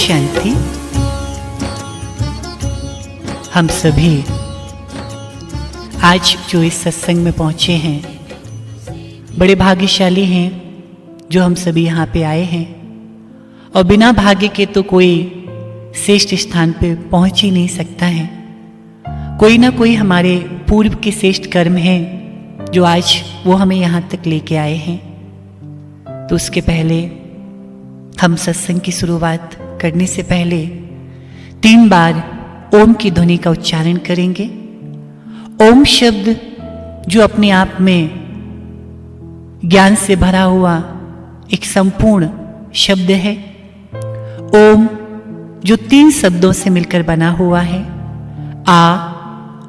शांति। हम सभी आज जो इस सत्संग में पहुंचे हैं बड़े भाग्यशाली हैं जो हम सभी यहाँ पे आए हैं, और बिना भाग्य के तो कोई श्रेष्ठ स्थान पे पहुंच ही नहीं सकता है। कोई ना कोई हमारे पूर्व के श्रेष्ठ कर्म हैं जो आज वो हमें यहाँ तक लेके आए हैं। तो उसके पहले हम सत्संग की शुरुआत करने से पहले 3 बार ओम की ध्वनि का उच्चारण करेंगे। ओम शब्द जो अपने आप में ज्ञान से भरा हुआ एक संपूर्ण शब्द है। ओम जो 3 शब्दों से मिलकर बना हुआ है, आ,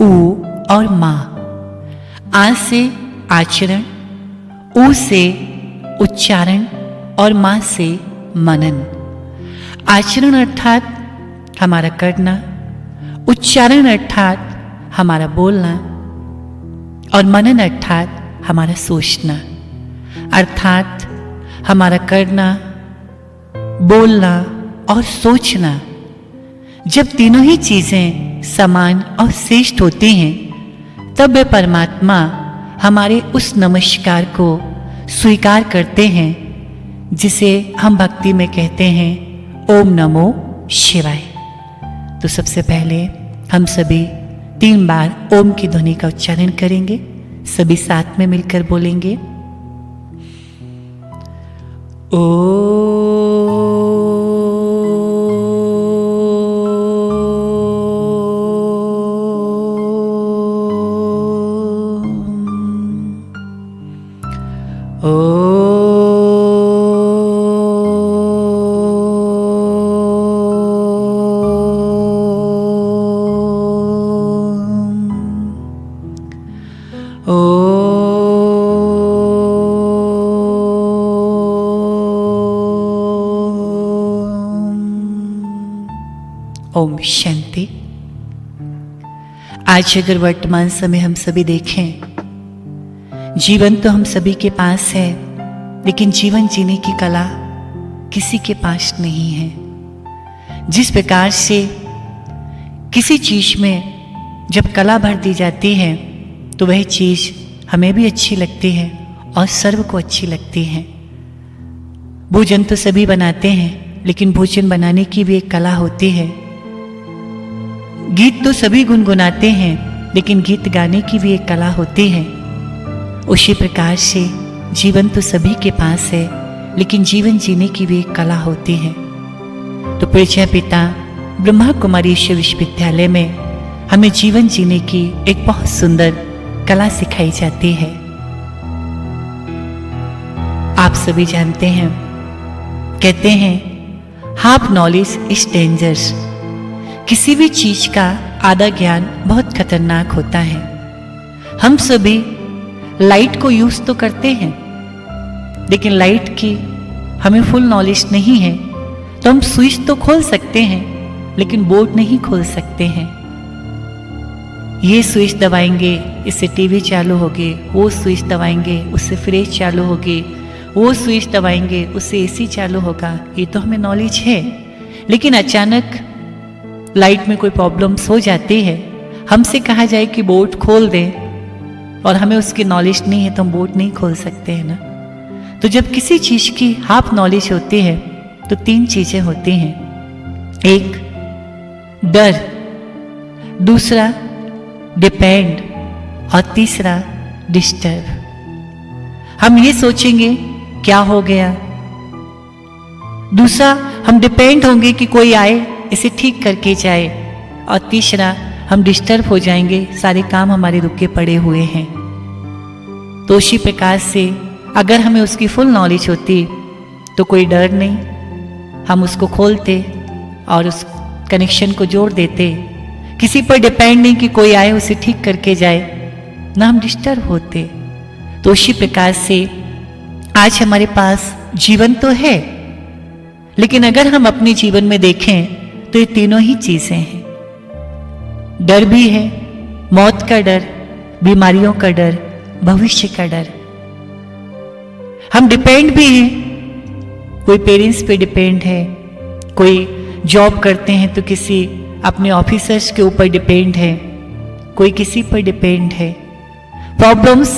उ और मा। आ से आचरण, उ से उच्चारण और मा से मनन। आचरण अर्थात हमारा करना, उच्चारण अर्थात हमारा बोलना और मनन अर्थात हमारा सोचना। अर्थात हमारा करना, बोलना और सोचना जब तीनों ही चीजें समान और श्रेष्ठ होती हैं, तब वे परमात्मा हमारे उस नमस्कार को स्वीकार करते हैं जिसे हम भक्ति में कहते हैं ओम नमो शिवाय। तो सबसे पहले हम सभी 3 बार ओम की ध्वनि का उच्चारण करेंगे। सभी साथ में मिलकर बोलेंगे ओम शांति। आज अगर वर्तमान समय हम सभी देखें, जीवन तो हम सभी के पास है, लेकिन जीवन जीने की कला किसी के पास नहीं है। जिस प्रकार से किसी चीज में जब कला भर दी जाती है तो वह चीज हमें भी अच्छी लगती है और सर्व को अच्छी लगती है। भोजन तो सभी बनाते हैं, लेकिन भोजन बनाने की भी एक कला होती है। गीत तो सभी गुनगुनाते हैं, लेकिन गीत गाने की भी एक कला होती है। उसी प्रकार से जीवन तो सभी के पास है, लेकिन जीवन जीने की भी एक कला होती है। तो प्रजापिता ब्रह्मा कुमारी विश्वविद्यालय में हमें जीवन जीने की एक बहुत सुंदर कला सिखाई जाती है। आप सभी जानते हैं, कहते हैं हाफ नॉलेज इज डेंजरस। किसी भी चीज का आधा ज्ञान बहुत खतरनाक होता है। हम सभी लाइट को यूज तो करते हैं, लेकिन लाइट की हमें फुल नॉलेज नहीं है। तो हम स्विच तो खोल सकते हैं, लेकिन बोर्ड नहीं खोल सकते हैं। ये स्विच दबाएंगे, इससे टीवी चालू होगी, वो स्विच दबाएंगे, उससे फ्रिज चालू होगी, वो स्विच दबाएंगे, उससे एसी चालू होगा। ये तो हमें नॉलेज है, लेकिन अचानक लाइट में कोई प्रॉब्लम्स हो जाती है, हमसे कहा जाए कि बोर्ड खोल दें और हमें उसकी नॉलेज नहीं है, तो हम बोर्ड नहीं खोल सकते हैं ना। तो जब किसी चीज की हाफ नॉलेज होती है तो 3 चीजें होती हैं। एक डर, दूसरा डिपेंड और तीसरा डिस्टर्ब। हम ये सोचेंगे क्या हो गया, दूसरा हम डिपेंड होंगे कि कोई आए इसे ठीक करके जाए, और तीसरा हम डिस्टर्ब हो जाएंगे, सारे काम हमारे रुके पड़े हुए हैं। तो उसी प्रकार से अगर हमें उसकी फुल नॉलेज होती तो कोई डर नहीं, हम उसको खोलते और उस कनेक्शन को जोड़ देते। किसी पर डिपेंड नहीं कि कोई आए उसे ठीक करके जाए, ना हम डिस्टर्ब होते। तो उसी प्रकार से आज हमारे पास जीवन तो है, लेकिन अगर हम अपने जीवन में देखें तो ये तीनों ही चीजें हैं। डर भी है, मौत का डर, बीमारियों का डर, भविष्य का डर। हम डिपेंड भी हैं, कोई पेरेंट्स पे डिपेंड है, कोई जॉब करते हैं तो किसी अपने ऑफिसर्स के ऊपर डिपेंड है, कोई किसी पर डिपेंड है। प्रॉब्लम्स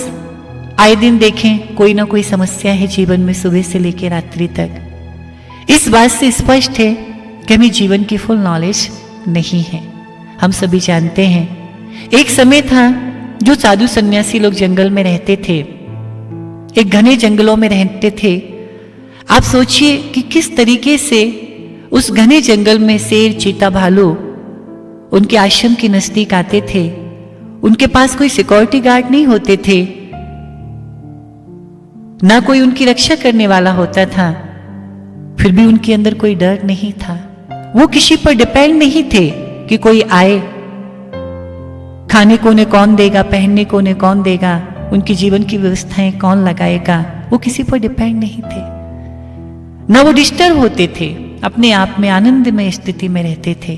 आए दिन देखें, कोई ना कोई समस्या है जीवन में सुबह से लेकर रात्रि तक। इस बात से स्पष्ट है कि हमें जीवन की फुल नॉलेज नहीं है। हम सभी जानते हैं एक समय था जो साधु सन्यासी लोग जंगल में रहते थे, एक घने जंगलों में रहते थे। आप सोचिए कि किस तरीके से उस घने जंगल में शेर, चीता, भालू उनके आश्रम के नजदीक आते थे। उनके पास कोई सिक्योरिटी गार्ड नहीं होते थे, ना कोई उनकी रक्षा करने वाला होता था, फिर भी उनके अंदर कोई डर नहीं था। वो किसी पर डिपेंड नहीं थे कि कोई आए, खाने को उन्हें कौन देगा, पहनने को उन्हें कौन देगा, उनकी जीवन की व्यवस्थाएं कौन लगाएगा। वो किसी पर डिपेंड नहीं थे, ना वो डिस्टर्ब होते थे, अपने आप में आनंदमय स्थिति में रहते थे।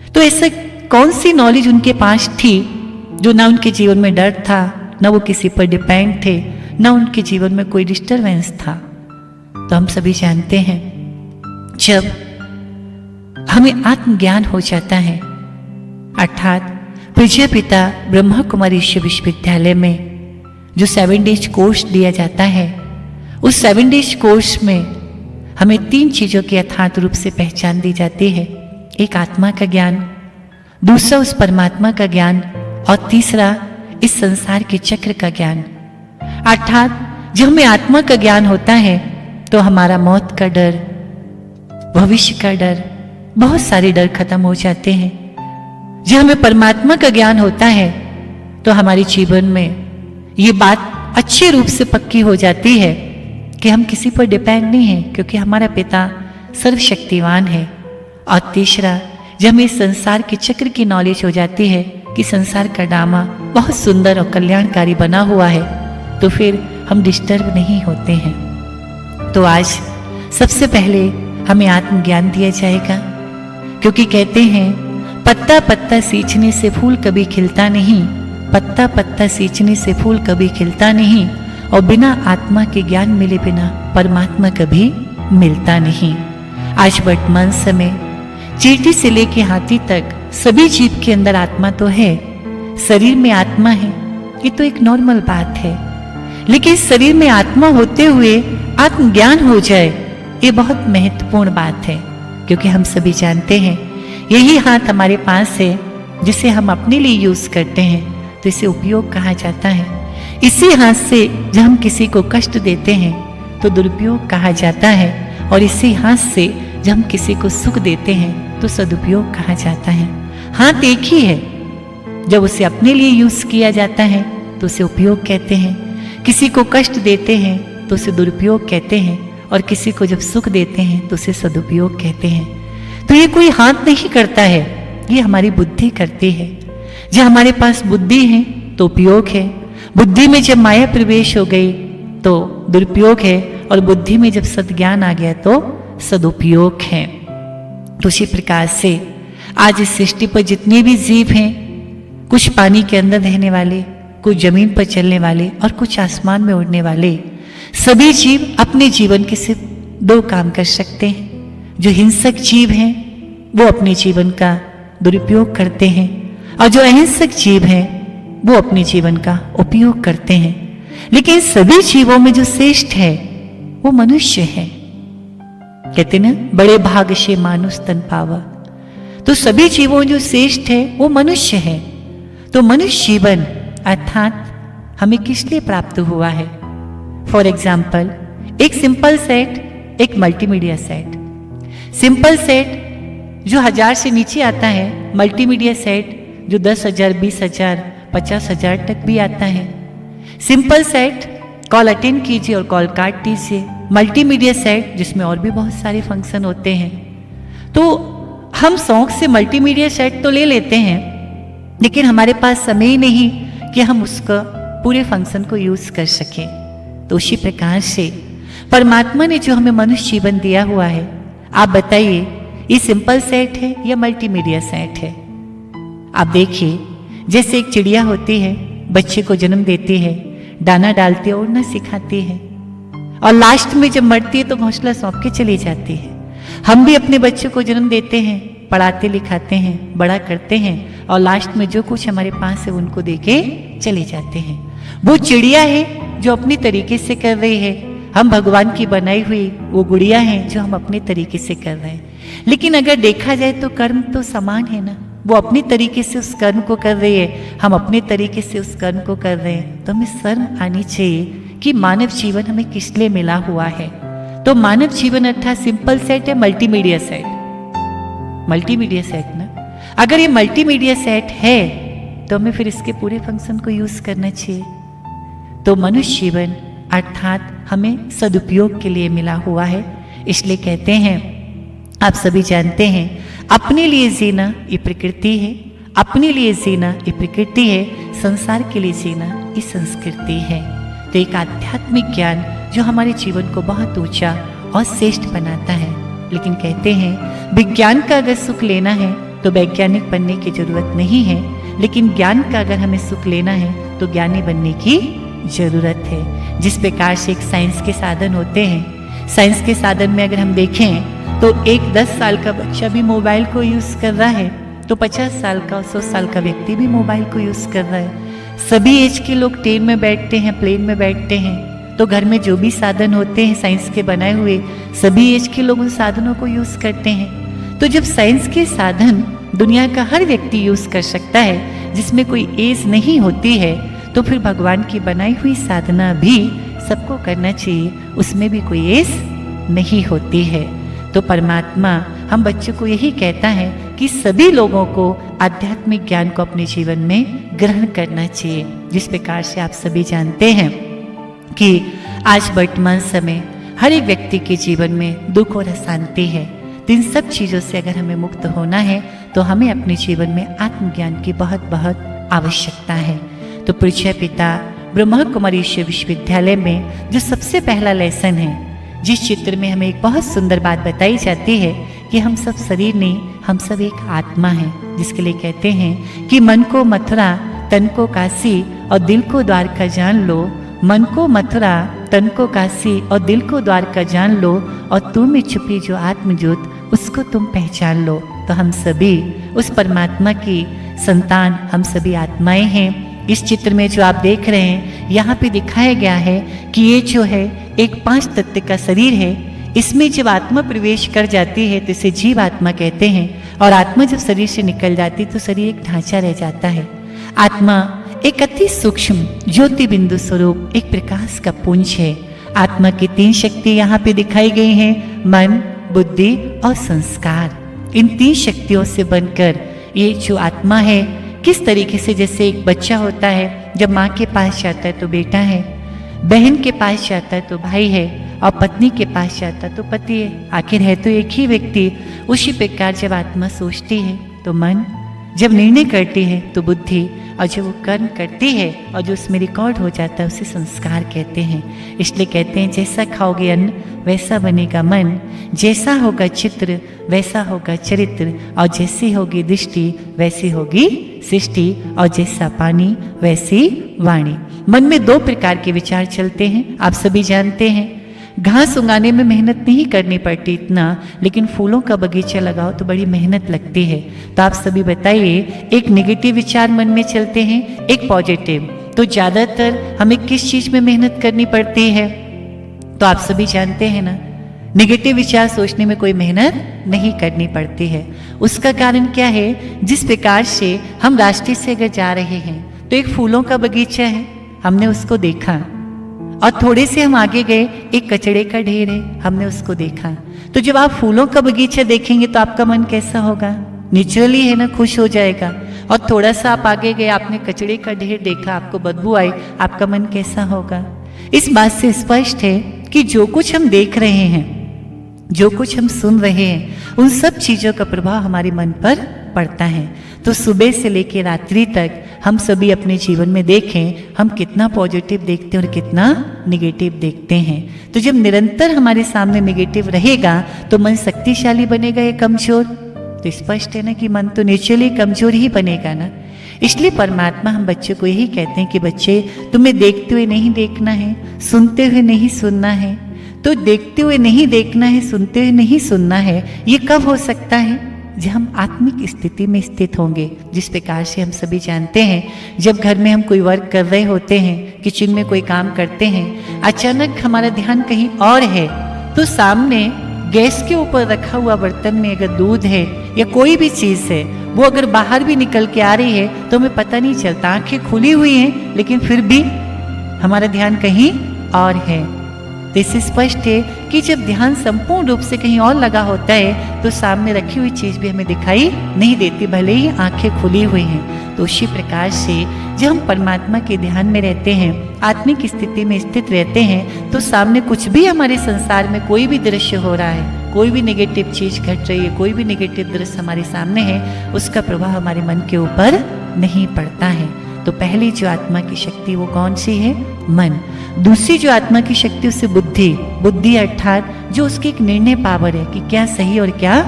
तो ऐसा कौन सी नॉलेज उनके पास थी जो ना उनके जीवन में डर था, ना वो किसी पर डिपेंड थे, ना उनके जीवन में कोई डिस्टर्बेंस था। तो हम सभी जानते हैं जब हमें आत्मज्ञान हो जाता है, अर्थात प्रजापिता ब्रह्मा कुमारी विश्वविद्यालय में जो 7 डेज कोर्स दिया जाता है, उस 7 डेज कोर्स में हमें 3 चीजों की यथार्थ रूप से पहचान दी जाती है। एक आत्मा का ज्ञान, दूसरा उस परमात्मा का ज्ञान, और तीसरा इस संसार के चक्र का ज्ञान। अर्थात जब हमें आत्मा का ज्ञान होता है तो हमारा मौत का डर, भविष्य का डर, बहुत सारे डर खत्म हो जाते हैं। जब हमें परमात्मा का ज्ञान होता है तो हमारे जीवन में ये बात अच्छे रूप से पक्की हो जाती है कि हम किसी पर डिपेंड नहीं हैं, क्योंकि हमारा पिता सर्वशक्तिवान है। और तीसरा, जब हमें संसार के चक्र की नॉलेज हो जाती है कि संसार का ड्रामा बहुत सुंदर और कल्याणकारी बना हुआ है, तो फिर हम डिस्टर्ब नहीं होते हैं। तो आज सबसे पहले हमें आत्मज्ञान दिया जाएगा, क्योंकि कहते हैं पत्ता पत्ता सींचने से फूल कभी खिलता नहीं, पत्ता पत्ता सींचने से फूल कभी खिलता नहीं, और बिना आत्मा के ज्ञान मिले बिना परमात्मा कभी मिलता नहीं। आज वर्तमान समय चींटी से लेके हाथी तक सभी जीव के अंदर आत्मा तो है, शरीर में आत्मा है, ये तो एक नॉर्मल बात है। लेकिन शरीर में आत्मा होते हुए आत्मज्ञान हो जाए, ये बहुत महत्वपूर्ण बात है, क्योंकि हम सभी जानते हैं यही हाथ हमारे पास है जिसे हम अपने लिए यूज करते हैं, तो इसे उपयोग कहा जाता है। इसी हाथ से जब हम किसी को कष्ट देते हैं तो दुरुपयोग कहा जाता है, और इसी हाथ से जब हम किसी को सुख देते हैं तो सदुपयोग कहा जाता है। हाथ एक ही है, जब उसे अपने लिए यूज किया जाता है तो उसे उपयोग कहते हैं, किसी को कष्ट देते हैं तो उसे दुरुपयोग कहते हैं, और किसी को जब सुख देते हैं तो उसे सदुपयोग कहते हैं। तो ये कोई हाथ नहीं करता है, ये हमारी बुद्धि करती है। जब हमारे पास बुद्धि है तो उपयोग है, बुद्धि में जब माया प्रवेश हो गई तो दुरुपयोग है, और बुद्धि में जब सद्ज्ञान आ गया तो सदुपयोग है। तो उसी प्रकार से आज इस सृष्टि पर जितने भी जीव हैं, कुछ पानी के अंदर रहने वाले, कुछ जमीन पर चलने वाले, और कुछ आसमान में उड़ने वाले, सभी जीव अपने जीवन के सिर्फ 2 काम कर सकते हैं। जो हिंसक जीव हैं वो अपने जीवन का दुरुपयोग करते हैं, और जो अहिंसक जीव हैं वो अपने जीवन का उपयोग करते हैं। लेकिन सभी जीवों में जो श्रेष्ठ है वो मनुष्य है। कहते ना, बड़े भाग से मानुष तन पावा। तो सभी जीवों जो श्रेष्ठ है वो मनुष्य है। तो मनुष्य जीवन अर्थात हमें किस लिए प्राप्त हुआ है? फॉर एग्जाम्पल, एक सिंपल सेट, एक मल्टीमीडिया सेट। सिंपल सेट जो 1000 से नीचे आता है, मल्टीमीडिया सेट जो 10,000, 20,000, 50,000 तक भी आता है। सिंपल सेट कॉल अटेंड कीजिए और कॉल काट दीजिए। मल्टीमीडिया सेट जिसमें और भी बहुत सारे फंक्शन होते हैं। तो हम शौक से मल्टीमीडिया सेट तो ले लेते हैं, लेकिन हमारे पास समय ही नहीं कि हम उसका पूरे फंक्शन को यूज कर सकें। तो उसी प्रकार से परमात्मा ने जो हमें मनुष्य जीवन दिया हुआ है, आप बताइए ये सिंपल सेट है या मल्टीमीडिया सेट है? आप देखिए, जैसे एक चिड़िया होती है, बच्चे को जन्म देती है, दाना डालती है, उड़ना सिखाती है, और लास्ट में जब मरती है तो घोंसला सौंप के चली जाती है। हम भी अपने बच्चों को जन्म देते हैं, पढ़ाते लिखाते हैं, बड़ा करते हैं और लास्ट में जो कुछ हमारे पास है उनको देके चले जाते हैं। वो चिड़िया है जो अपनी तरीके से कर रही है, हम भगवान की बनाई हुई वो गुड़िया हैं जो हम अपने तरीके से कर रहे हैं। लेकिन अगर देखा जाए तो कर्म तो समान है ना, वो अपनी तरीके से उस कर्म को कर रही है, हम अपने तरीके से उस कर्म को कर रहे हैं। तो हमें शर्म आनी चाहिए कि मानव जीवन हमें किस लिए मिला हुआ है। तो मानव जीवन अर्थात सिंपल सेट है मल्टीमीडिया सेट, मल्टीमीडिया सेट ना। अगर ये मल्टीमीडिया सेट है तो हमें फिर इसके पूरे फंक्शन को यूज करना चाहिए। तो मनुष्य जीवन अर्थात हमें सदुपयोग के लिए मिला हुआ है। इसलिए कहते हैं, आप सभी जानते हैं, अपने लिए जीना ये प्रकृति है, अपने लिए जीना ये प्रकृति है, संसार के लिए जीना ये संस्कृति है। तो एक आध्यात्मिक ज्ञान जो हमारे जीवन को बहुत ऊंचा और श्रेष्ठ बनाता है। लेकिन कहते हैं विज्ञान का अगर सुख लेना है तो वैज्ञानिक बनने की जरूरत नहीं है, लेकिन ज्ञान का अगर हमें सुख लेना है तो ज्ञानी बनने की जरूरत है। जिस प्रकार से एक साइंस के साधन होते हैं, साइंस के साधन में अगर हम देखें तो एक 10 साल का बच्चा भी मोबाइल को यूज कर रहा है, तो 50 साल का 100 साल का व्यक्ति भी मोबाइल को यूज कर रहा है। सभी एज के लोग ट्रेन में बैठते हैं, प्लेन में बैठते हैं। तो घर में जो भी साधन होते हैं साइंस के बनाए हुए, सभी एज के लोग उन साधनों को यूज करते हैं। तो जब साइंस के साधन दुनिया का हर व्यक्ति यूज कर सकता है, जिसमें कोई एज नहीं होती है, तो फिर भगवान की बनाई हुई साधना भी सबको करना चाहिए, उसमें भी कोई एज नहीं होती है। तो परमात्मा हम बच्चों को यही कहता है कि सभी लोगों को आध्यात्मिक ज्ञान को अपने जीवन में ग्रहण करना चाहिए। जिस प्रकार से आप सभी जानते हैं कि आज वर्तमान समय हर एक व्यक्ति के जीवन में दुख और अशांति है, तो इन सब चीज़ों से अगर हमें मुक्त होना है तो हमें अपने जीवन में आत्मज्ञान की बहुत बहुत आवश्यकता है। तो पूज्य पिता ब्रह्मा कुमारी विश्वविद्यालय में जो सबसे पहला लेसन है, जिस चित्र में हमें एक बहुत सुंदर बात बताई जाती है कि हम सब शरीर नहीं, हम सब एक आत्मा है, जिसके लिए कहते हैं कि मन को मथुरा तन को काशी और दिल को द्वारका जान लो। मन को मथुरा तन को काशी और दिल को द्वारका जान लो, और तुम में छुपी जो आत्मज्योत उसको तुम पहचान लो। तो हम सभी उस परमात्मा की संतान, हम सभी आत्माएं हैं। इस चित्र में जो आप देख रहे हैं, यहाँ पे दिखाया गया है कि ये जो है एक 5 तत्व का शरीर है। इसमें जब आत्मा प्रवेश कर जाती है तो इसे जीव आत्मा कहते हैं, और आत्मा जब शरीर से निकल जाती है तो शरीर एक ढांचा रह जाता है। आत्मा एक अति सूक्ष्म ज्योति बिंदु स्वरूप एक प्रकाश का पुंज है। आत्मा की 3 शक्ति यहाँ पे दिखाई गई हैं, मन, बुद्धि और संस्कार। इन 3 शक्तियों से बनकर ये जो आत्मा है, किस तरीके से, जैसे एक बच्चा होता है जब माँ के पास जाता है तो बेटा है, बहन के पास जाता है तो भाई है, और पत्नी के पास जाता है तो पति है। आखिर है तो एक ही व्यक्ति। उसी प्रकार जब आत्मा सोचती है तो मन, जब निर्णय करती है तो बुद्धि, और जब वो कर्म करती है और जो उसमें रिकॉर्ड हो जाता है उसे संस्कार कहते हैं। इसलिए कहते हैं जैसा खाओगे अन्न वैसा बनेगा मन, जैसा होगा चित्र वैसा होगा चरित्र, और जैसी होगी दृष्टि वैसी होगी सृष्टि, और जैसा पानी वैसी वाणी। मन में 2 प्रकार के विचार चलते हैं, आप सभी जानते हैं। घास उगाने में मेहनत नहीं करनी पड़ती इतना, लेकिन फूलों का बगीचा लगाओ तो बड़ी मेहनत लगती है। तो आप सभी बताइए, एक नेगेटिव विचार मन में चलते हैं, एक पॉजिटिव, तो ज़्यादातर हमें किस चीज़ में मेहनत करनी पड़ती है? तो आप सभी जानते हैं ना, नेगेटिव विचार सोचने में कोई मेहनत नहीं करनी पड़ती है। उसका कारण क्या है? जिस प्रकार से हम रास्ते से अगर जा रहे हैं तो एक फूलों का बगीचा है, हमने उसको देखा, और थोड़े से हम आगे गए, एक कचड़े का ढेर है, हमने उसको देखा। तो जब आप फूलों का बगीचा देखेंगे तो आपका मन कैसा होगा? नेचुरली है ना, खुश हो जाएगा। और थोड़ा सा आप आगे गए, आपने कचड़े का ढेर देखा, आपको बदबू आई, आपका मन कैसा होगा? इस बात से स्पष्ट है कि जो कुछ हम देख रहे हैं, जो कुछ हम सुन रहे हैं, उन सब चीजों का प्रभाव हमारे मन पर पड़ता है। तो सुबह से लेकर रात्रि तक हम सभी अपने जीवन में देखें, हम कितना पॉजिटिव देखते हैं और कितना निगेटिव देखते हैं। तो जब निरंतर हमारे सामने निगेटिव रहेगा तो मन शक्तिशाली बनेगा या कमजोर? तो स्पष्ट है ना कि मन तो नेचुरली कमजोर ही बनेगा ना। इसलिए परमात्मा हम बच्चों को यही कहते हैं कि बच्चे, तुम्हें देखते हुए नहीं देखना है, सुनते हुए नहीं सुनना है, तो देखते हुए नहीं देखना है, सुनते हुए नहीं सुनना है। ये कब हो सकता है? जब हम आत्मिक स्थिति में स्थित होंगे। जिस प्रकार से हम सभी जानते हैं, जब घर में हम कोई वर्क कर रहे होते हैं, किचन में कोई काम करते हैं, अचानक हमारा ध्यान कहीं और है, तो सामने गैस के ऊपर रखा हुआ बर्तन में अगर दूध है या कोई भी चीज़ है, वो अगर बाहर भी निकल के आ रही है तो हमें पता नहीं चलता। आंखें खुली हुई हैं लेकिन फिर भी हमारा ध्यान कहीं और है। तो इससे स्पष्ट है कि जब ध्यान संपूर्ण रूप से कहीं और लगा होता है तो सामने रखी हुई चीज भी हमें दिखाई नहीं देती, भले ही आंखें खुली हुई हैं। तो उसी प्रकार से जब हम परमात्मा के ध्यान में रहते हैं, आत्मिक स्थिति में स्थित रहते हैं, तो सामने कुछ भी हमारे संसार में कोई भी दृश्य हो रहा है, कोई भी नेगेटिव चीज घट रही है, कोई भी नेगेटिव दृश्य हमारे सामने है, उसका प्रभाव हमारे मन के ऊपर नहीं पड़ता है। तो पहली जो आत्मा की शक्ति वो कौन सी है? मन। दूसरी जो आत्मा की शक्ति उससे बुद्धि। बुद्धि अर्थात जो उसकी एक निर्णय पावर है कि क्या सही और क्या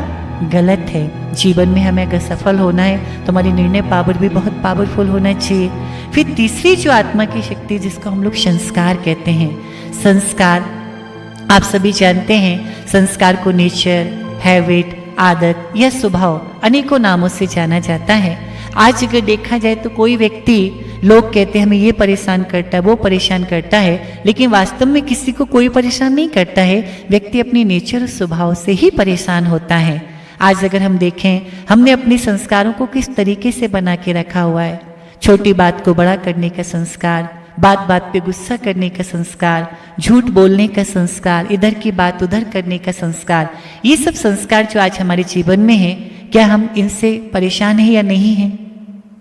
गलत है। जीवन में हमें अगर सफल होना है तो हमारी निर्णय पावर भी बहुत पावरफुल होना चाहिए। फिर तीसरी जो आत्मा की शक्ति जिसको हम लोग संस्कार कहते हैं। संस्कार आप सभी जानते हैं, संस्कार को नेचर, हैबिट, आदत या स्वभाव अनेकों नामों से जाना जाता है। आज अगर देखा जाए तो कोई व्यक्ति, लोग कहते हैं हमें ये परेशान करता है, वो परेशान करता है, लेकिन वास्तव में किसी को कोई परेशान नहीं करता है। व्यक्ति अपनी नेचर और स्वभाव से ही परेशान होता है। आज अगर हम देखें, हमने अपने संस्कारों को किस तरीके से बना के रखा हुआ है। छोटी बात को बड़ा करने का संस्कार, बात बात पे गुस्सा करने का संस्कार, झूठ बोलने का संस्कार, इधर की बात उधर करने का संस्कार, ये सब संस्कार जो आज हमारे जीवन में है, क्या हम इनसे परेशान हैं या नहीं हैं?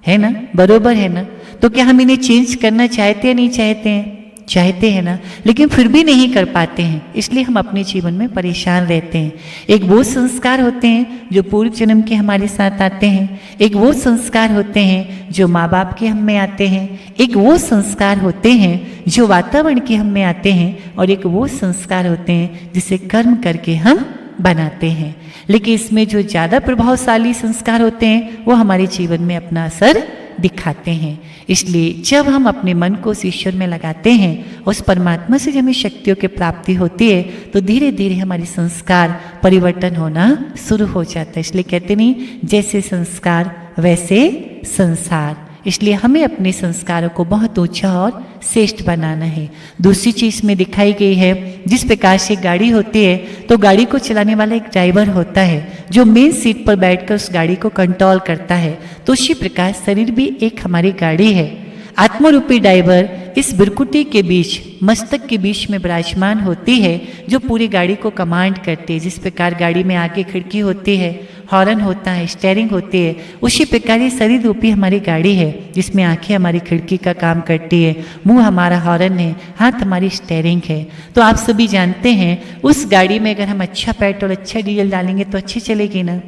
है ना? बरोबर है ना? तो क्या हम इन्हें चेंज करना चाहते हैं, नहीं चाहते हैं? चाहते हैं ना, लेकिन फिर भी नहीं कर पाते हैं, इसलिए हम अपने जीवन में परेशान रहते हैं। एक वो संस्कार होते हैं जो पूर्व जन्म के हमारे साथ आते हैं, एक वो संस्कार होते हैं जो माँ बाप के हम में आते हैं, एक वो संस्कार होते हैं जो वातावरण के हम में आते हैं, और एक वो संस्कार होते हैं जिसे कर्म करके हम बनाते हैं। लेकिन इसमें जो ज़्यादा प्रभावशाली संस्कार होते हैं वो हमारे जीवन में अपना असर दिखाते हैं। इसलिए जब हम अपने मन को उस ईश्वर में लगाते हैं, उस परमात्मा से जब हमें शक्तियों की प्राप्ति होती है, तो धीरे धीरे हमारे संस्कार परिवर्तन होना शुरू हो जाता है। इसलिए कहते नहीं, जैसे संस्कार वैसे संसार। इसलिए हमें अपने संस्कारों को बहुत ऊंचा और श्रेष्ठ बनाना है। दूसरी चीज में दिखाई गई है, जिस प्रकार से गाड़ी होती है तो गाड़ी को चलाने वाला एक ड्राइवर होता है जो मेन सीट पर बैठकर उस गाड़ी को कंट्रोल करता है। तो उसी प्रकार शरीर भी एक हमारी गाड़ी है। आत्मरूपी ड्राइवर इस बिरकुटी के बीच, मस्तक के बीच में विराजमान होती है, जो पूरी गाड़ी को कमांड करती है। जिस प्रकार गाड़ी में आगे खिड़की होती है, हॉर्न होता है, स्टीयरिंग होती है, उसी प्रकार ये शरीर रूपी हमारी गाड़ी है, जिसमें आंखें हमारी खिड़की का काम करती है, मुंह हमारा हॉर्न है, हाथ हमारी स्टीयरिंग है। तो आप सभी जानते हैं, उस गाड़ी में अगर हम अच्छा पेट्रोल, अच्छा डीजल डालेंगे तो अच्छी चलेगी ना।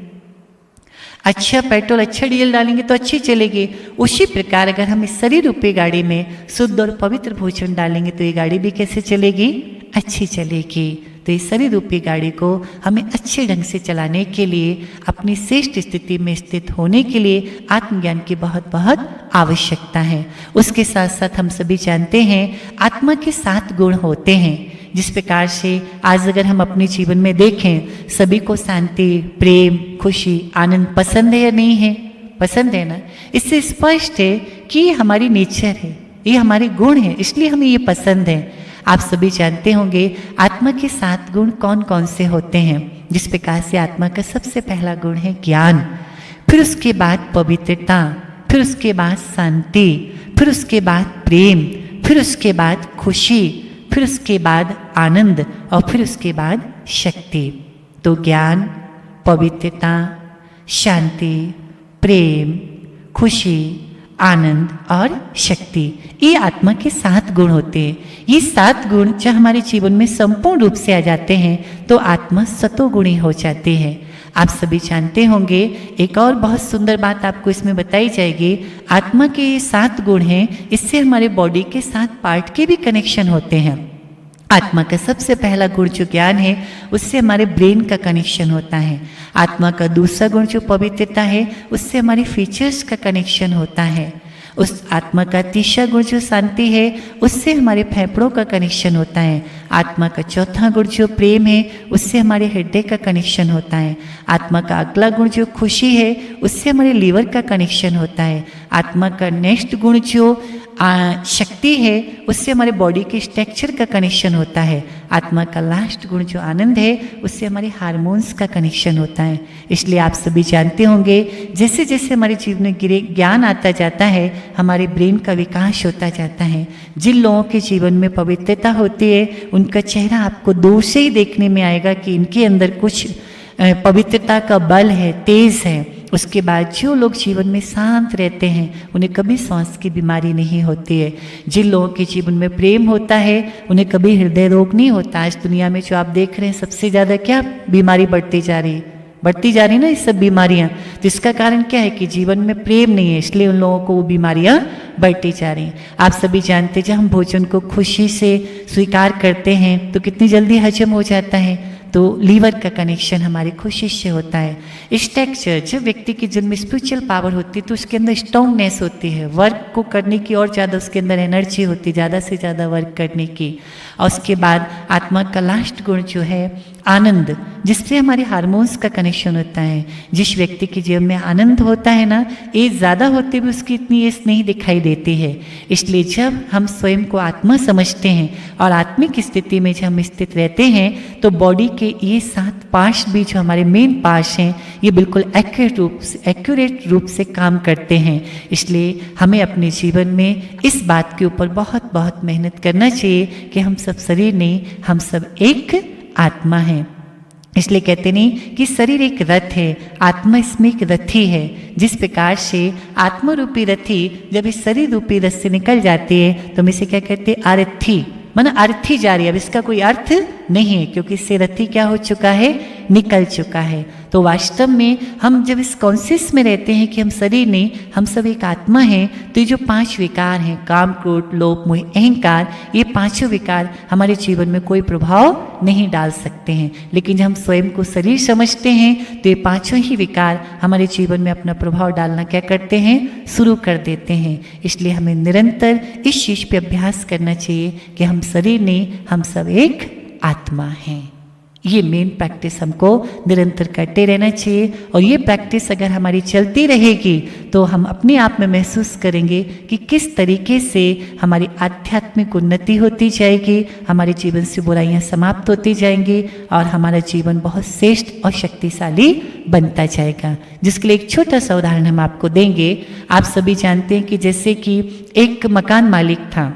अच्छा पेट्रोल, अच्छा डीजल डालेंगे तो अच्छी चलेगी। उसी प्रकार अगर हम इस शरीर रूपी गाड़ी में शुद्ध और पवित्र भोजन डालेंगे तो ये गाड़ी भी कैसे चलेगी? अच्छी चलेगी। तो इस शरीर रूपी गाड़ी को हमें अच्छे ढंग से चलाने के लिए, अपनी श्रेष्ठ स्थिति में स्थित होने के लिए आत्मज्ञान की बहुत बहुत आवश्यकता है। उसके साथ साथ हम सभी जानते हैं, आत्मा के 7 गुण होते हैं। जिस प्रकार से आज अगर हम अपने जीवन में देखें, सभी को शांति, प्रेम, खुशी, आनंद पसंद है या नहीं है? पसंद है ना। इससे स्पष्ट है कि ये हमारी नेचर है, ये हमारे गुण है, इसलिए हमें ये पसंद है। आप सभी जानते होंगे आत्मा के 7 गुण कौन कौन से होते हैं। जिस प्रकार से आत्मा का सबसे पहला गुण है ज्ञान, फिर उसके बाद पवित्रता, फिर उसके बाद शांति, फिर उसके बाद प्रेम, फिर उसके बाद खुशी, फिर उसके बाद आनंद, और फिर उसके बाद शक्ति। तो ज्ञान, पवित्रता, शांति, प्रेम, खुशी, आनंद और शक्ति, ये आत्मा के 7 गुण होते हैं। ये 7 गुण जब हमारे जीवन में संपूर्ण रूप से आ जाते हैं तो आत्मा सतोगुणी हो जाती है। आप सभी जानते होंगे, एक और बहुत सुंदर बात आपको इसमें बताई जाएगी। आत्मा के ये 7 गुण हैं, इससे हमारे बॉडी के 7 पार्ट के भी कनेक्शन होते हैं। आत्मा का सबसे पहला गुण जो ज्ञान है, उससे हमारे ब्रेन का कनेक्शन होता है। आत्मा का दूसरा गुण जो पवित्रता है, उससे हमारे फीचर्स का कनेक्शन होता है। उस आत्मा का तीसरा गुण जो शांति है, उससे हमारे फेफड़ों का कनेक्शन होता है। आत्मा का चौथा गुण जो प्रेम है, उससे हमारे हृदय का कनेक्शन होता है। आत्मा का अगला गुण जो खुशी है, उससे हमारे लीवर का कनेक्शन होता है। आत्मा का नेक्स्ट गुण जो शक्ति है, उससे हमारे बॉडी के स्ट्रक्चर का कनेक्शन होता है। आत्मा का लास्ट गुण जो आनंद है, उससे हमारे हार्मोन्स का कनेक्शन होता है। इसलिए आप सभी जानते होंगे, जैसे जैसे हमारे जीवन में ज्ञान आता जाता है, हमारे ब्रेन का विकास होता जाता है। जिन लोगों के जीवन में पवित्रता होती है, उनका चेहरा आपको दूर से ही देखने में आएगा कि इनके अंदर कुछ पवित्रता का बल है, तेज है। उसके बाद जो लोग जीवन में शांत रहते हैं, उन्हें कभी सांस की बीमारी नहीं होती है। जिन लोगों के जीवन में प्रेम होता है, उन्हें कभी हृदय रोग नहीं होता। आज दुनिया में जो आप देख रहे हैं, सबसे ज़्यादा क्या बीमारी बढ़ती जा रही है ना, ये सब बीमारियां। तो इसका कारण क्या है कि जीवन में प्रेम नहीं है, इसलिए उन लोगों को वो बीमारियां बढ़ती जा रही हैं। आप सभी जानते हैं, जब हम भोजन को खुशी से स्वीकार करते हैं तो कितनी जल्दी हजम हो जाता है। तो लीवर का कनेक्शन हमारी खुशी से होता है। स्ट्रक्चर, जब व्यक्ति की जन्म स्पिरिचुअल पावर होती है तो उसके अंदर स्ट्रांगनेस होती है, वर्क को करने की और ज़्यादा उसके अंदर एनर्जी होती है, ज़्यादा से ज़्यादा वर्क करने की। और उसके बाद आत्मा का लास्ट गुण जो है आनंद, जिससे हमारे हार्मोन्स का कनेक्शन होता है। जिस व्यक्ति के जीवन में आनंद होता है ना, एज ज़्यादा होते भी उसकी इतनी एज नहीं दिखाई देती है। इसलिए जब हम स्वयं को आत्मा समझते हैं और आत्मिक स्थिति में जब हम स्थित रहते हैं, तो बॉडी के ये 7 पार्ट्स भी जो हमारे मेन पार्ट्स हैं, ये बिल्कुल एक्यूरेट रूप से काम करते हैं। इसलिए हमें अपने जीवन में इस बात के ऊपर बहुत बहुत मेहनत करना चाहिए कि हम सब शरीर नहीं, हम सब एक आत्मा है। इसलिए कहते नहीं कि शरीर एक रथ है, आत्मा इसमें एक रथी है। जिस प्रकार से आत्मा रूपी रथी जब इस शरीर रूपी रथ से निकल जाती है, तो हम इसे क्या कहते हैं, अरथी, माना अर्थी जा रही है। अब इसका कोई अर्थ नहीं है, क्योंकि इससे रथी क्या हो चुका है, निकल चुका है। तो वास्तव में हम जब इस कॉन्शियस में रहते हैं कि हम शरीर नहीं, हम सब एक आत्मा हैं, तो ये जो 5 विकार हैं, काम, क्रोध, लोभ, मोह, अहंकार, ये 5 विकार हमारे जीवन में कोई प्रभाव नहीं डाल सकते हैं। लेकिन जब हम स्वयं को शरीर समझते हैं, तो ये 5 ही विकार हमारे जीवन में अपना प्रभाव डालना क्या करते हैं, शुरू कर देते हैं। इसलिए हमें निरंतर इस चीज़ पे अभ्यास करना चाहिए कि हम शरीर नहीं, हम सब एक आत्मा हैं। ये मेन प्रैक्टिस हमको निरंतर करते रहना चाहिए। और ये प्रैक्टिस अगर हमारी चलती रहेगी, तो हम अपने आप में महसूस करेंगे कि किस तरीके से हमारी आध्यात्मिक उन्नति होती जाएगी, हमारे जीवन से बुराइयां समाप्त होती जाएंगी और हमारा जीवन बहुत श्रेष्ठ और शक्तिशाली बनता जाएगा। जिसके लिए एक छोटा सा उदाहरण हम आपको देंगे। आप सभी जानते हैं कि जैसे कि एक मकान मालिक था,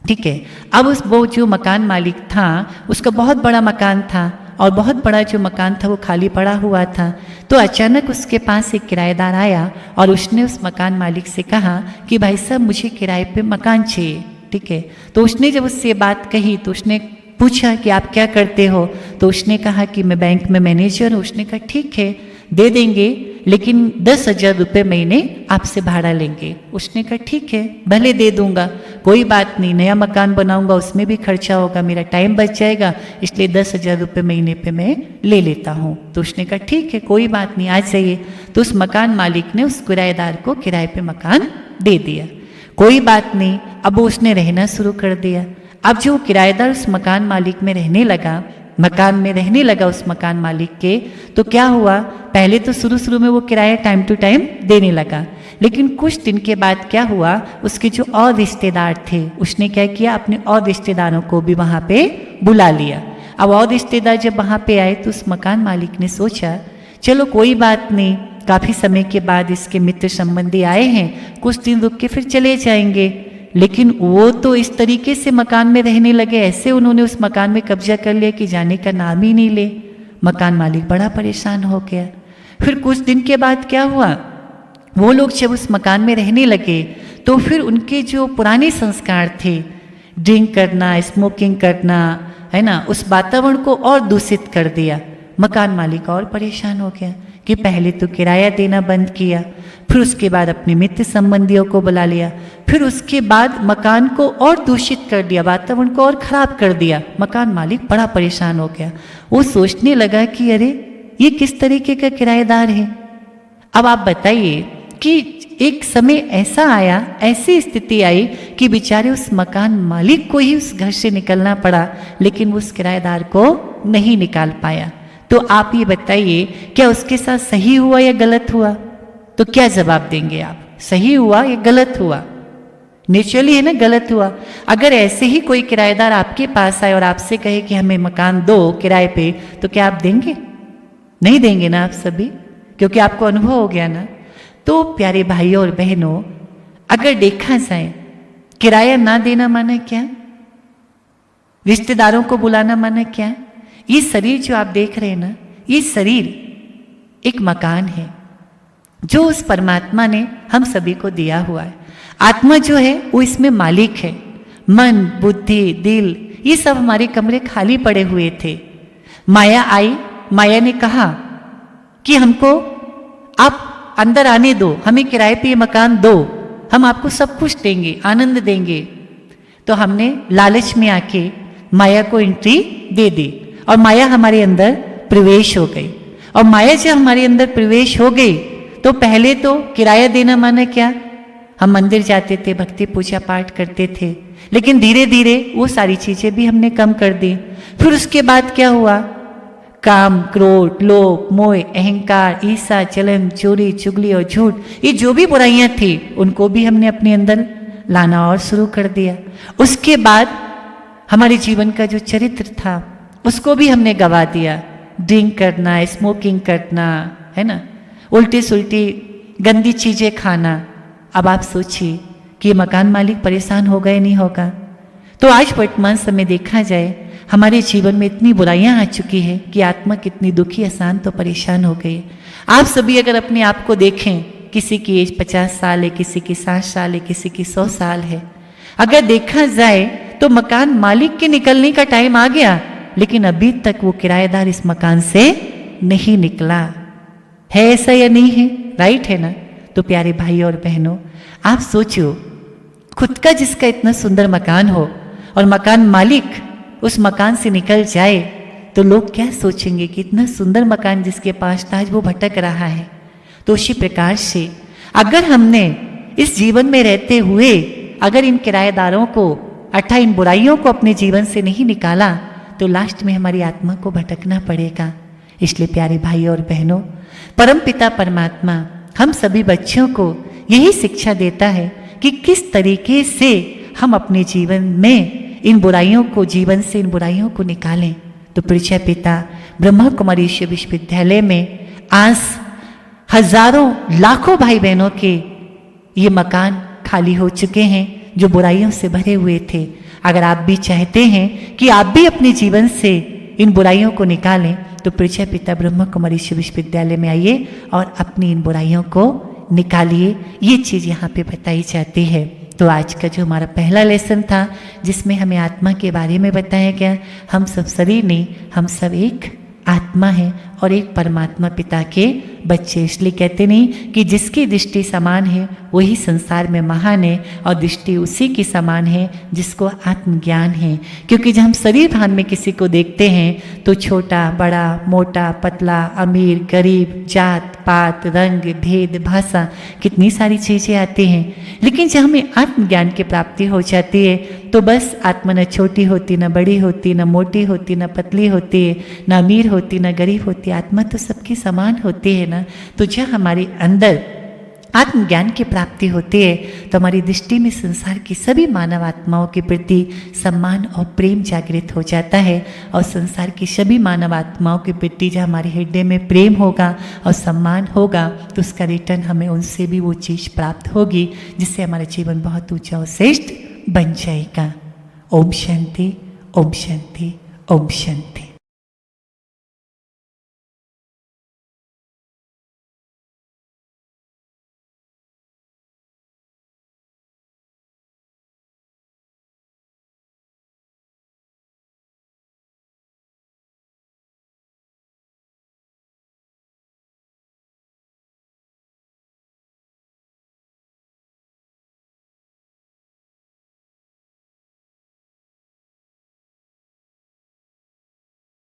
ठीक है। अब वो जो मकान मालिक था, उसका बहुत बड़ा मकान था और बहुत बड़ा जो मकान था वो खाली पड़ा हुआ था। तो अचानक उसके पास एक किराएदार आया और उसने उस मकान मालिक से कहा कि भाई साहब, मुझे किराए पे मकान चाहिए, ठीक है। तो उसने जब उससे बात कही, तो उसने पूछा कि आप क्या करते हो, तो उसने कहा कि मैं बैंक में मैनेजर हूँ। उसने कहा ठीक है, दे देंगे, लेकिन 10,000 रुपये महीने आपसे भाड़ा लेंगे। उसने कहा ठीक है, भले दे दूंगा, कोई बात नहीं, नया मकान बनाऊंगा, उसमें भी खर्चा होगा, मेरा टाइम बच जाएगा, इसलिए 10,000 रुपये महीने पे मैं ले लेता हूँ। तो उसने कहा ठीक है, कोई बात नहीं, आ जाइए। तो उस मकान मालिक ने उस किराएदार को किराए पे मकान दे दिया। कोई बात नहीं, अब वो उसने रहना शुरू कर दिया। अब जो किराएदार उस मकान मालिक में रहने लगा, मकान में रहने लगा उस मकान मालिक के, तो क्या हुआ, पहले तो शुरू में वो किराया टाइम टू टाइम देने लगा, लेकिन कुछ दिन के बाद क्या हुआ, उसके जो और रिश्तेदार थे, उसने क्या किया, अपने और रिश्तेदारों को भी वहाँ पे बुला लिया। अब और रिश्तेदार जब वहाँ पे आए, तो उस मकान मालिक ने सोचा चलो कोई बात नहीं, काफ़ी समय के बाद इसके मित्र संबंधी आए हैं, कुछ दिन रुक के फिर चले जाएंगे। लेकिन वो तो इस तरीके से मकान में रहने लगे, ऐसे उन्होंने उस मकान में कब्जा कर लिया कि जाने का नाम ही नहीं ले। मकान मालिक बड़ा परेशान हो गया। फिर कुछ दिन के बाद क्या हुआ, वो लोग जब उस मकान में रहने लगे, तो फिर उनके जो पुराने संस्कार थे, ड्रिंक करना, स्मोकिंग करना, है ना, उस वातावरण को और दूषित कर दिया। मकान मालिक और परेशान हो गया कि पहले तो किराया देना बंद किया, फिर उसके बाद अपने मित्र संबंधियों को बुला लिया, फिर उसके बाद मकान को और दूषित कर दिया, वातावरण को और खराब कर दिया। मकान मालिक बड़ा परेशान हो गया। वो सोचने लगा कि अरे ये किस तरीके का किराएदार है। अब आप बताइए कि एक समय ऐसा आया, ऐसी स्थिति आई कि बेचारे उस मकान मालिक को ही उस घर से निकलना पड़ा, लेकिन उस किराएदार को नहीं निकाल पाया। तो आप ये बताइए, क्या उसके साथ सही हुआ या गलत हुआ? तो क्या जवाब देंगे आप? सही हुआ या गलत हुआ? नेचुरली है ना, गलत हुआ। अगर ऐसे ही कोई किराएदार आपके पास आए और आपसे कहे कि हमें मकान दो किराए पे, तो क्या आप देंगे? नहीं देंगे ना आप सभी, क्योंकि आपको अनुभव हो गया ना। तो प्यारे भाइयों और बहनों, अगर देखा जाए, किराया ना देना माना क्या? रिश्तेदारों को बुलाना माना क्या? ये शरीर जो आप देख रहे हैं ना, ये शरीर एक मकान है जो उस परमात्मा ने हम सभी को दिया हुआ है। आत्मा जो है वो इसमें मालिक है। मन, बुद्धि, दिल, ये सब हमारे कमरे खाली पड़े हुए थे। माया आई, माया ने कहा कि हमको आप अंदर आने दो, हमें किराए पे ये मकान दो, हम आपको सब कुछ देंगे, आनंद देंगे। तो हमने लालच में आके माया को एंट्री दे दी और माया हमारे अंदर प्रवेश हो गई। और माया जब हमारे अंदर प्रवेश हो गई तो पहले तो किराया देना माना क्या? हम मंदिर जाते थे, भक्ति पूजा पाठ करते थे, लेकिन धीरे धीरे वो सारी चीजें भी हमने कम कर दी। फिर उसके बाद क्या हुआ? काम, क्रोध, लोभ, मोह, अहंकार, ईर्ष्या, जलन, चोरी, चुगली और झूठ, ये जो भी बुराइयां थी उनको भी हमने अपने अंदर लाना और शुरू कर दिया। उसके बाद हमारे जीवन का जो चरित्र था उसको भी हमने गवा दिया। ड्रिंक करना, स्मोकिंग करना, है ना, उल्टी सुल्टी गंदी चीजें खाना। अब आप सोचिए कि मकान मालिक परेशान होगा या नहीं होगा? तो आज वर्तमान समय देखा जाए, हमारे जीवन में इतनी बुराइयां आ चुकी है कि आत्मा कितनी दुखी, अशांत तो परेशान हो गई। आप सभी अगर अपने आप को देखें, किसी की एज 50 साल है, किसी की 60 साल है, किसी की 100 साल है। अगर देखा जाए तो मकान मालिक के निकलने का टाइम आ गया, लेकिन अभी तक वो किराएदार इस मकान से नहीं निकला है। ऐसा या नहीं है? राइट है ना? तो प्यारे भाई और बहनों, आप सोचो, खुद का जिसका इतना सुंदर मकान हो और मकान मालिक उस मकान से निकल जाए तो लोग क्या सोचेंगे कि इतना सुंदर मकान जिसके पास था आज वो भटक रहा है। तो उसी प्रकार से अगर हमने इस जीवन में रहते हुए अगर इन किराएदारों को अर्थात इन बुराइयों को अपने जीवन से नहीं निकाला तो लास्ट में हमारी आत्मा को भटकना पड़ेगा। इसलिए प्यारे भाई और बहनों, परम पिता परमात्मा हम सभी बच्चों को यही शिक्षा देता है कि किस तरीके से हम अपने जीवन में इन बुराइयों को, जीवन से इन बुराइयों को निकालें। तो पृथ्वी पिता ब्रह्मा कुमारी विश्वविद्यालय में आज हजारों लाखों भाई बहनों के ये मकान खाली हो चुके हैं जो बुराइयों से भरे हुए थे। अगर आप भी चाहते हैं कि आप भी अपने जीवन से इन बुराइयों को निकालें तो पृथ्वी पिता ब्रह्मा कुमारी विश्वविद्यालय में आइए और अपनी इन बुराइयों को निकालिए। ये चीज़ यहाँ पे बताई जाती है। तो आज का जो हमारा पहला लेसन था जिसमें हमें आत्मा के बारे में बताया गया, हम सब शरीर नहीं, हम सब एक आत्मा है और एक परमात्मा पिता के बच्चे। इसलिए कहते नहीं कि जिसकी दृष्टि समान है वही संसार में महान है और दृष्टि उसी की समान है जिसको आत्मज्ञान है। क्योंकि जब हम शरीर भान में किसी को देखते हैं तो छोटा, बड़ा, मोटा, पतला, अमीर, गरीब, जात पात, रंग, भेद, भाषा, कितनी सारी चीज़ें आती हैं। लेकिन जब हमें आत्मज्ञान की प्राप्ति हो जाती है तो बस आत्मा न छोटी होती, न बड़ी होती, न मोटी होती, न पतली होती है, न अमीर होती, न गरीब होती, आत्मा तो सबकी समान होती है ना। तो जब हमारे अंदर आत्मज्ञान की प्राप्ति होती है तो हमारी दृष्टि में संसार की सभी मानव आत्माओं के प्रति सम्मान और प्रेम जागृत हो जाता है। और संसार की सभी मानव आत्माओं के प्रति जब हमारे हृदय में प्रेम होगा और सम्मान होगा तो उसका रिटर्न हमें उनसे भी वो चीज़ प्राप्त होगी जिससे हमारा जीवन बहुत ऊंचा और श्रेष्ठ बन जाएगा। ओम शांति, ओम शांति, ओम शांति।